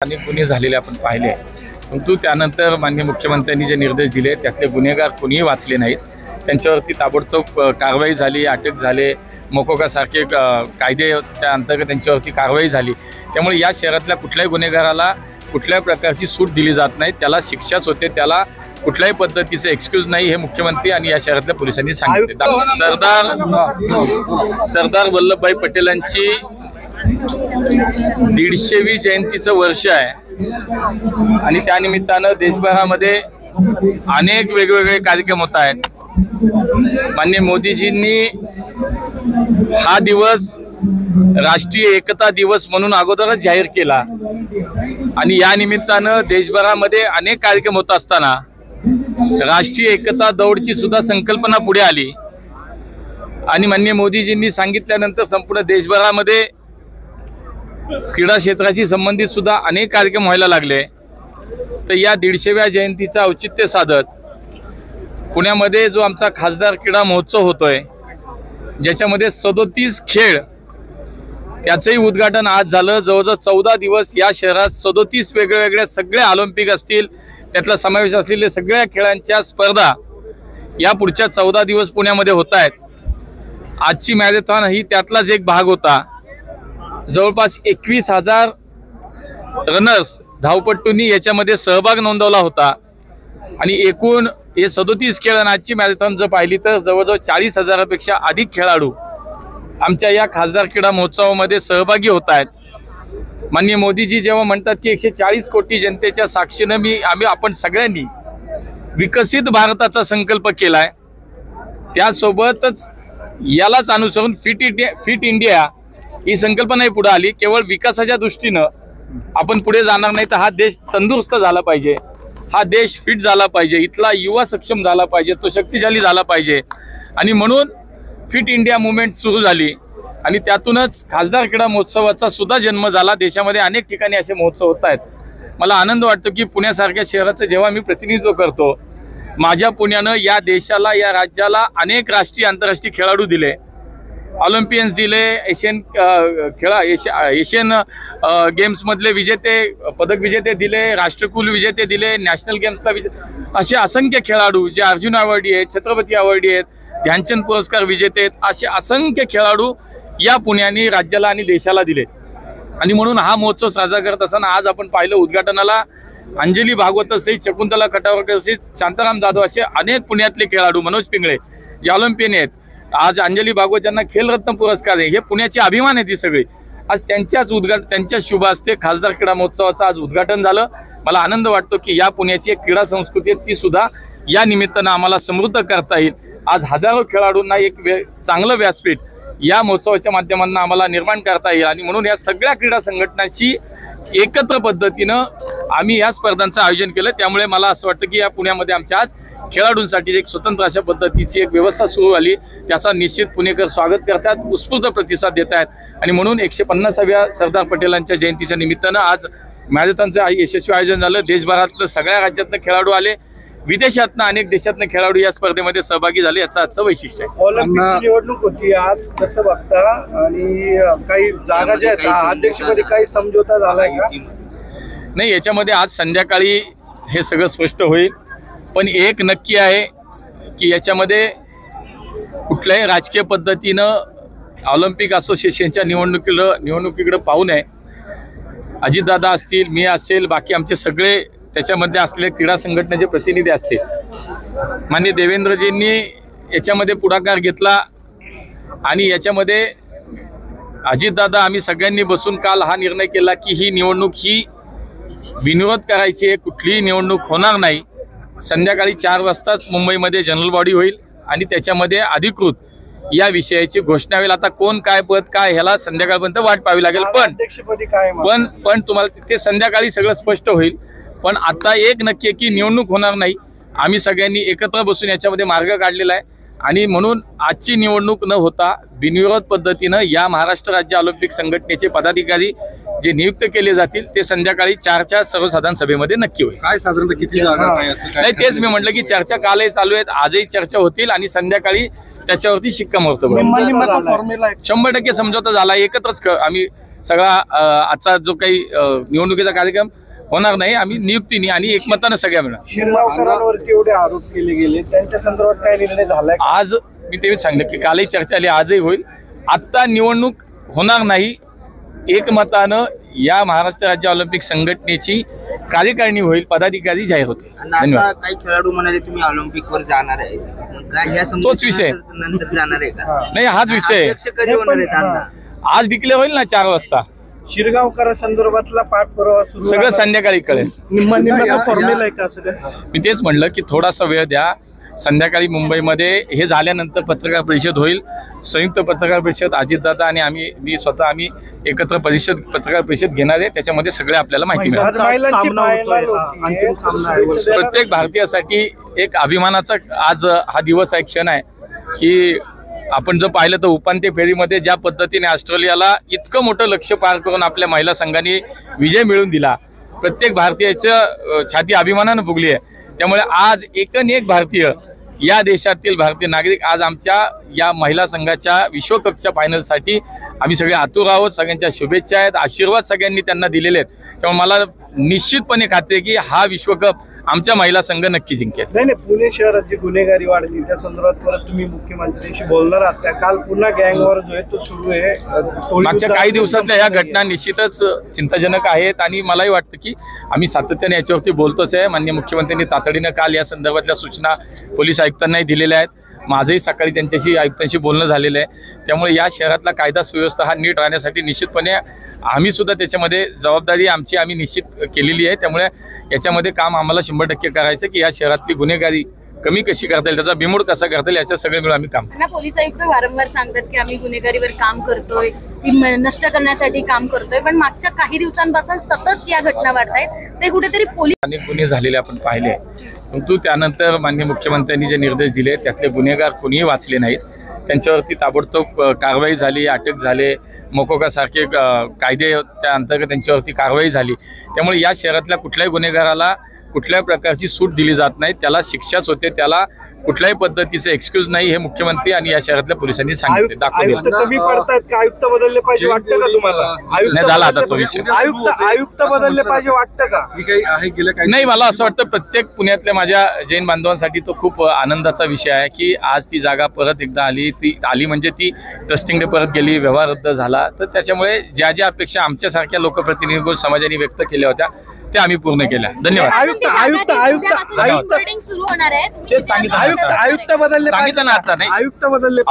अनेक गुन्हे झालेले आपण पाहिले, परंतु त्यानंतर माननीय मुख्यमंत्र्यांनी जे निर्देश दिले त्यातले गुन्हेगार कोणीही वाचले नाहीत। त्यांच्यावरती ताबडतोब कारवाई झाली, अटक झाले, मोकोका सारखे कायदे त्या अंतर्गत त्यांच्यावरती कारवाई झाली। त्यामुळे या शहरातल्या कुठल्याही गुन्हेगाराला कुठल्याही प्रकारची सूट दिली जात नाही, त्याला शिक्षाच होते, त्याला कुठल्याही पद्धतीचे एक्सक्यूज नाही, हे मुख्यमंत्री आणि या शहरातल्या पोलिसांनी सांगितले। सरदार वल्लभभाई पटेलांची 150वी जयंतीचं वर्ष आहे आणि त्या निमित्तानं देशभरामध्ये अनेक वेगवेगळे कार्यक्रम होत आहेत। माननीय मोदीजींनी हा दिवस राष्ट्रीय एकता दिवस म्हणून अगोदरच जाहीर केला आणि या निमित्तानं देशभरामध्ये अनेक कार्यक्रम होत असताना राष्ट्रीय एकता दौडची सुद्धा संकल्पना पुढे आली आणि माननीय मोदीजींनी सांगितल्यानंतर संपूर्ण देशभरामध्ये क्रीडा क्षेत्राशी संबंधित सुद्धा अनेक कार्यक्रम व्हायला लागले। तर या 150व्या जयंतीचा औचित्य साधत पुण्यामध्ये जो आमचा खासदार क्रीडा महोत्सव होतोय, ज्याच्यामध्ये 37 खेळ, त्याचंही उद्घाटन आज झालं। जवळजवळ 14 दिवस या शहरात 37 वेगवेगळ्या सगळे ऑलिम्पिक असतील, त्यातला समावेश असलेले सगळ्या खेळांच्या स्पर्धा या पुढच्या 14 दिवस पुण्यामध्ये होत आहेत। आजची मॅरेथॉन ही त्यातलाच एक भाग होता। जवळपास 21,000 रनर्स धावपटूंनी याच्यामध्ये सहभाग नोंदवला होता आणि एकूण हे 37 खेळ आणि आजची मॅरेथॉन जर पाहिली तर जवळजवळ 40,000पेक्षा अधिक खेळाडू आमच्या या खासदार क्रीडा महोत्सवामध्ये सहभागी होत आहेत। माननीय मोदीजी जेव्हा म्हणतात की 140 कोटी जनतेच्या साक्षीनं आपण सगळ्यांनी विकसित भारताचा संकल्प केलाय, त्यासोबतच यालाच अनुसरून फिट इंडिया ही संकल्पनाही पुढे आली। केवळ विकासाच्या दृष्टीनं आपण पुढे जाणार नाही, तर हा देश तंदुरुस्त झाला पाहिजे, हा देश फिट झाला पाहिजे, इथला युवा सक्षम झाला पाहिजे, तो शक्तिशाली झाला पाहिजे आणि म्हणून फिट इंडिया मूवमेंट सुरू झाली आणि त्यातूनच खासदार क्रीडा महोत्सवाचा सुद्धा जन्म झाला। देशामध्ये अनेक ठिकाणी असे महोत्सव होत आहेत। मला आनंद वाटतो की पुण्यासारख्या शहराचं जेव्हा मी प्रतिनिधित्व करतो, माझ्या पुण्यानं या देशाला, या राज्याला अनेक राष्ट्रीय आंतरराष्ट्रीय खेळाडू दिले, ऑलिम्पियन्स दिले, एशियन गेम्स मधले विजेते, पदक विजेते दिले, राष्ट्रकुल विजेते दिले, नॅशनल गेम्सला असे असंख्य खेळाडू जे अर्जुन अवॉर्डी आहेत, छत्रपती अवॉर्डी आहेत, ध्यानचंद पुरस्कार विजेते आहेत, असे असंख्य खेळाडू या पुण्याने राज्याला आणि देशाला दिले आणि म्हणून हा महोत्सव साजरा करत असताना आज आपण पाहिलं उद्घाटनाला अंजली भागवत सहित, शकुंतला खटावरकर सहित, शांताराम जाधव असे अनेक पुण्यातले खेळाडू, मनोज पिंगळे जे ऑलिम्पियन आहेत, आज अंजली भागवत ज्यांना खेलरत्न पुरस्कार आहे, हे पुण्याचे अभिमान आहेत। ही सगळी आज त्यांच्या शुभ हस्ते खासदार क्रीडा महोत्सवाचं आज उद्घाटन झालं। मला आनंद वाटतो की या पुण्याची एक क्रीडा संस्कृती आहे, ती सुद्धा या निमित्तानं आम्हाला समृद्ध करता येईल। आज हजारो खेळाडूंना एक चांगलं व्यासपीठ या महोत्सवाच्या माध्यमातून आम्हाला निर्माण करता येईल आणि म्हणून या सगळ्या क्रीडा संघटनांची एकत्र पद्धतीनं आम्ही या स्पर्धांचं आयोजन केलं। त्यामुळे मला असं वाटतं की या पुण्यामध्ये आमच्या आज खेळाडूंसाठी एक स्वतंत्र अशा पद्धतीची एक व्यवस्था सुरू झाली, त्याचा निश्चित पुणेकर स्वागत करतात, उत्स्फूर्त प्रतिसाद देत आहेत आणि म्हणून 150व्या सरदार पटेलांच्या जयंतीच्या निमित्तानं आज मॅरेथॉनचं यशस्वी आयोजन झालं। देशभरातलं सगळ्या राज्यातनं खेळाडू आले, विदेशातनं अनेक देशातनं खेळाडू या स्पर्धेमध्ये सहभागी झाले, याचं आजचं वैशिष्ट्य आहे। ऑलिम्पिकची निवडणूक होती आज, कसं बघता आणि काही जागा ज्या आहेत अध्यक्षपदी काही समझोता झालाय का? नाही, याच्यामध्ये आज संध्याकाळी हे सगळं स्पष्ट होईल, पण एक नक्की आहे की याच्यामध्ये कुठल्याही राजकीय पद्धतीनं ऑलिम्पिक असोसिएशनच्या निवडणुकीकडे पाहू नये। अजितदादा असतील, मी असेल, बाकी आमचे सगळे त्याच्यामध्ये असलेले क्रीडा संघटनेचे प्रतिनिधी असतील, माननीय देवेंद्रजींनी याच्यामध्ये पुढाकार घेतला आणि याच्यामध्ये अजितदादा, आम्ही सगळ्यांनी बसून काल हा निर्णय केला की ही निवडणूक ही बिनविरोध करायची आहे, कुठलीही निवडणूक होणार नाही। संध्याकाळी 4 वाजताच मुंबईमध्ये जनरल बॉडी होईल आणि त्याच्यामध्ये अधिकृत या विषयाची घोषणा होईल। आता कोण काय पद काय ह्याला संध्याकाळपर्यंत वाट पाहावी लागेल, पण तुम्हाला ते संध्याकाळी सगळं स्पष्ट होईल। पण आता एक नक्की की निवडणूक होणार नाही, आम्ही सगळ्यांनी एकत्र बसून याच्यामध्ये मार्ग काढलेला आहे आणि म्हणून आजची निवडणूक न होता बिनविरोध पद्धतीनं या महाराष्ट्र राज्य ऑलिम्पिक संघटनेचे पदाधिकारी जे नियुक्त केले जातील ते संध्याकाळी 4च्या सर्वसाधारण सभेमध्ये नक्की होईल। काय साधारणतः किती जागा काय असं काय? नाही, तेच मी म्हटलं की चर्चा कालही चालू आहेत, आजही चर्चा होतील आणि संध्याकाळी त्याच्यावरती शिक्कामोर्तब होईल। 100% समझोता झाला, एकत्रच आम्ही सगळा आजचा जो काही निवडणुकीचा कार्यक्रम होणार नाही. आम्ही नियुक्तीने आणि एकमतानं सगळ्या मिळणार. शिरगावकरांवरती एवढे आरोप केले गेले, त्यांच्या संदर्भात काय निर्णय झालाय? आज मी तेच सांगितलं की कालही चर्चा आली, आजही होईल. आत्ता निवडणूक होणार नाही. एकमतानं या महाराष्ट्र राज्य ऑलिम्पिक संघटनेची कार्यकारिणी होईल, पदाधिकारी जाहीर होतील. धन्यवाद. काही खेळाडू म्हणाले तुम्ही ऑलिम्पिक वर जाणार आहे, काय या तोच विषय. नंतर जाणार आहे का? नाही, हाच विषय आहे. अध्यक्ष कधी होणार आहेत अण्णा? आज डिक्लेअर होईल ना 4 वाजता. शिरगावकर संदर्भातला पाठपुरावा सुरू सगळं संध्याकाळी कळेल. निम्माचं फॉर्म्युला आहे का सगळं? मी तेच म्हणलं की थोडासा वेळ द्या. संध्याकाळी मुंबईमध्ये हे झाल्यानंतर पत्रकार परिषद होईल. संयुक्त पत्रकार परिषद अजितदादा आणि मी स्वतः एकत्र पत्रकार परिषद घेणार आहे. त्याच्यामध्ये सगळे आपल्याला माहिती मिळेल. प्रत्येक भारतीयासाठी एक अभिमानाचा आज हा दिवस आहे, क्षण आहे की आपण जर पाहिलं तर उपांत्य फेरीमध्ये ज्या पद्धतीने ऑस्ट्रेलियाला इतकं मोठं लक्ष्य पार करून आपल्या महिला संघाने विजय मिळवून दिला, प्रत्येक भारतीयाचं छाती अभिमानानं फुगली आहे. त्यामुळे आज एकन एक भारतीय, या देशातील भारतीय नागरिक आज आमच्या या महिला संघाच्या विश्वकपच्या फायनलसाठी आम्ही सगळे आतुर आहोत. सगळ्यांच्या शुभेच्छा आहेत, आशीर्वाद सगळ्यांनी त्यांना दिलेले आहेत. त्यामुळे मला निश्चितपणे खात्री आहे की हा विश्वकप आमच्या महिला संघ नक्की जिंकेल. नाही, पुणे शहरात जी गुन्हेगारी वाढली त्या संदर्भात परत तुम्ही मुख्यमंत्र्यांशी बोलणार आहात त्या? काल पुन्हा गँगवॉर जो आहे तो सुरू आहे. मागच्या काही दिवसातल्या ह्या घटना निश्चितच चिंताजनक आहेत आणि मलाही वाटतं की आम्ही सातत्याने याच्यावरती बोलतोच आहे. माननीय मुख्यमंत्र्यांनी तातडीनं काल या संदर्भातल्या सूचना पोलीस आयुक्तांनाही दिलेल्या आहेत. माझंही सकाळी त्यांच्याशी आयुक्तांशी बोलणं झालेलं आहे. त्यामुळे या शहरातला कायदा सुव्यवस्था हा नीट राहण्यासाठी निश्चितपणे आम्ही सुद्धा त्याच्यामध्ये जबाबदारी आम्ही निश्चित केलेली आहे. त्यामुळे याच्यामध्ये काम आम्हाला 100% करायचं की या शहरातली गुन्हेगारी कमी कशी करता येईल, त्याचा बिमोड कसा करता येईल, याच्या सगळे मिळून आम्ही काम. पोलीस आयुक्त वारंवार सांगतात की आम्ही गुन्हेगारीवर काम करतोय, ती नष्ट करण्यासाठी काम करतोय, पण मागच्या काही दिवसांपासून सतत या घटना वाढतायत. ते कुठेतरी पोलीस अनेक गुन्हे झालेले आपण पाहिले, परंतु त्यानंतर माननीय मुख्यमंत्र्यांनी जे निर्देश दिले त्यातले गुन्हेगार कोणीही वाचले नाहीत. त्यांच्यावरती ताबडतोब कारवाई झाली, अटक झाले, मोकोकासारखे कायदे त्या अंतर्गत त्यांच्यावरती कारवाई झाली. त्यामुळे या शहरातल्या कुठल्याही गुन्हेगाराला कुठल्याही प्रकारची सूट दिली जात नाही, त्याला शिक्षाच होते, त्याला कुठल्याही पद्धतीचे एक्सक्यूज नाही. हे मुख्यमंत्री आणि या शहरातल्या पोलिसांनी सांगितले, दाखवले. कमी पडतात का? आयुक्त बदलले पाहिजे वाटतं का तुम्हाला? नाही झाला आता तो विषय. आयुक्त बदलले पाहिजे वाटतं का? नाही, मला असं वाटतं प्रत्येक पुण्यातल्या माझ्या जैन बांधवांसाठी तो खूप आनंदाचा विषय आहे की आज ती जागा परत एकदा आली. ती आली म्हणजे ती ट्रस्टिंग डे परत गेली, व्यवहार रद्द झाला. तर त्याच्यामुळे ज्या ज्या अपेक्षा आमच्यासारख्या लोकप्रतिनिधी समाजाने व्यक्त केल्या होत्या त्या आम्ही पूर्ण केल्या. धन्यवाद. सुरू होणार आहे. सांगितलं ना आता नाही. आयुक्त बदलले